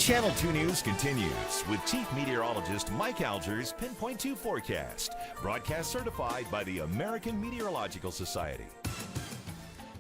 Channel 2 News continues with Chief Meteorologist Mike Alger's Pinpoint 2 forecast, broadcast certified by the American Meteorological Society.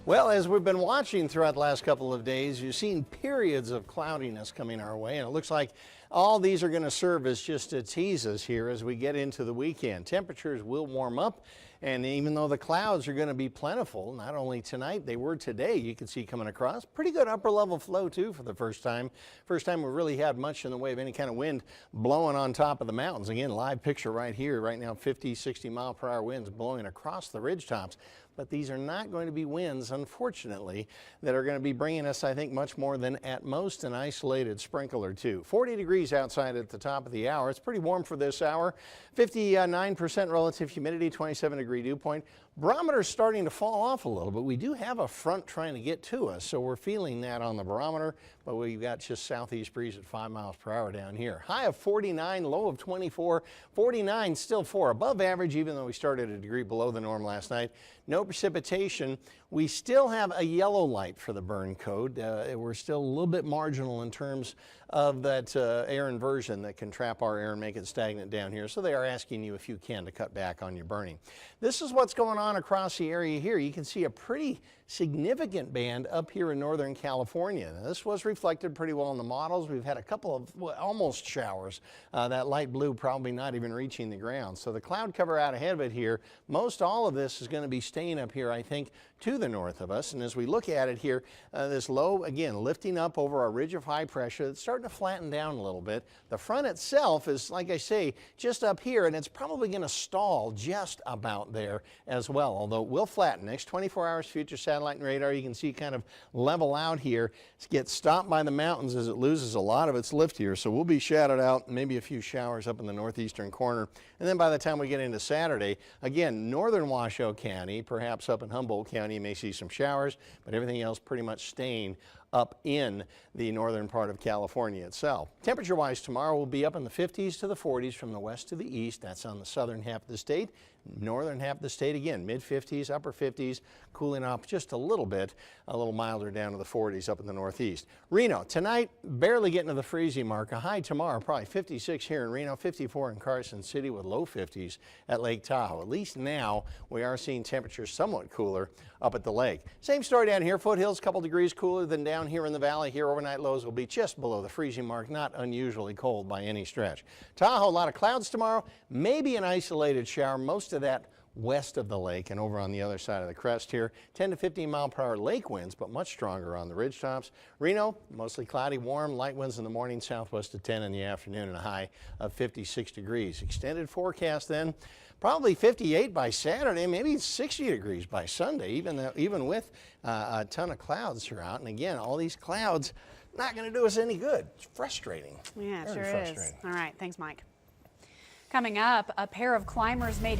Well, as we've been watching throughout the last couple of days, you've seen periods of cloudiness coming our way, and it looks like all these are going to serve as just to tease us here as we get into the weekend. Temperatures will warm up, and even though the clouds are going to be plentiful, not only tonight, they were today, you can see coming across. Pretty good upper level flow too for the first time. First time we really had much in the way of any kind of wind blowing on top of the mountains. Again, live picture right here, right now, 50, 60 mile per hour winds blowing across the ridge tops. But these are not going to be winds, unfortunately, that are going to be bringing us, I think, much more than at most an isolated sprinkle or two. 40 degrees outside at the top of the hour. It's pretty warm for this hour. 59% relative humidity, 27-degree dew point. Barometer's starting to fall off a little, but we do have a front trying to get to us, so we're feeling that on the barometer, but we've got just southeast breeze at 5 miles per hour down here. High of 49, low of 24, 49 still 4 above average, even though we started a degree below the norm last night. No precipitation. We still have a yellow light for the burn code. We're still a little bit marginal in terms of that air inversion that can trap our air and make it stagnant down here. So they are asking you, if you can, to cut back on your burning. This is what's going on across the area here. You can see a pretty significant band up here in Northern California. Now, this was reflected pretty well in the models. We've had a couple of almost showers. That light blue probably not even reaching the ground. So the cloud cover out ahead of it here, most all of this is going to be staying up here, I think, to the north of us. And as we look at it here, this low, again, lifting up over our ridge of high pressure. It's starting to flatten down a little bit. The front itself is, like I say, just up here, and it's probably going to stall just about there as well, although it will flatten. Next 24 hours, future satellite and radar, you can see kind of level out here. It gets stopped by the mountains as it loses a lot of its lift here, so we'll be shadowed out, maybe a few showers up in the northeastern corner. And then by the time we get into Saturday, again, northern Washoe County, perhaps up in Humboldt County, you may see some showers, but everything else pretty much staying up in the northern part of California itself. Temperature-wise, tomorrow will be up in the 50s to the 40s from the west to the east. That's on the southern half of the state. Northern half of the state, again, mid-50s, upper 50s, cooling off just a little bit, a little milder down to the 40s up in the northeast. Reno, tonight, barely getting to the freezing mark. A high tomorrow, probably 56 here in Reno, 54 in Carson City with low 50s at Lake Tahoe. At least now we are seeing temperatures somewhat cooler up at the lake. Same story down here, foothills, a couple degrees cooler than down here in the valley. Here overnight lows will be just below the freezing mark, not unusually cold by any stretch. Tahoe, a lot of clouds tomorrow, maybe an isolated shower, most of that west of the lake and over on the other side of the crest here. 10 to 15 mile per hour lake winds, but much stronger on the ridge tops. Reno, mostly cloudy, warm, light winds in the morning, southwest of 10 in the afternoon, and a high of 56 degrees. Extended forecast then, probably 58 by Saturday, maybe 60 degrees by Sunday, even with a ton of clouds throughout. And again, all these clouds not going to do us any good. It's frustrating. Yeah, it Very sure frustrating. is. All right, thanks, Mike. Coming up, a pair of climbers made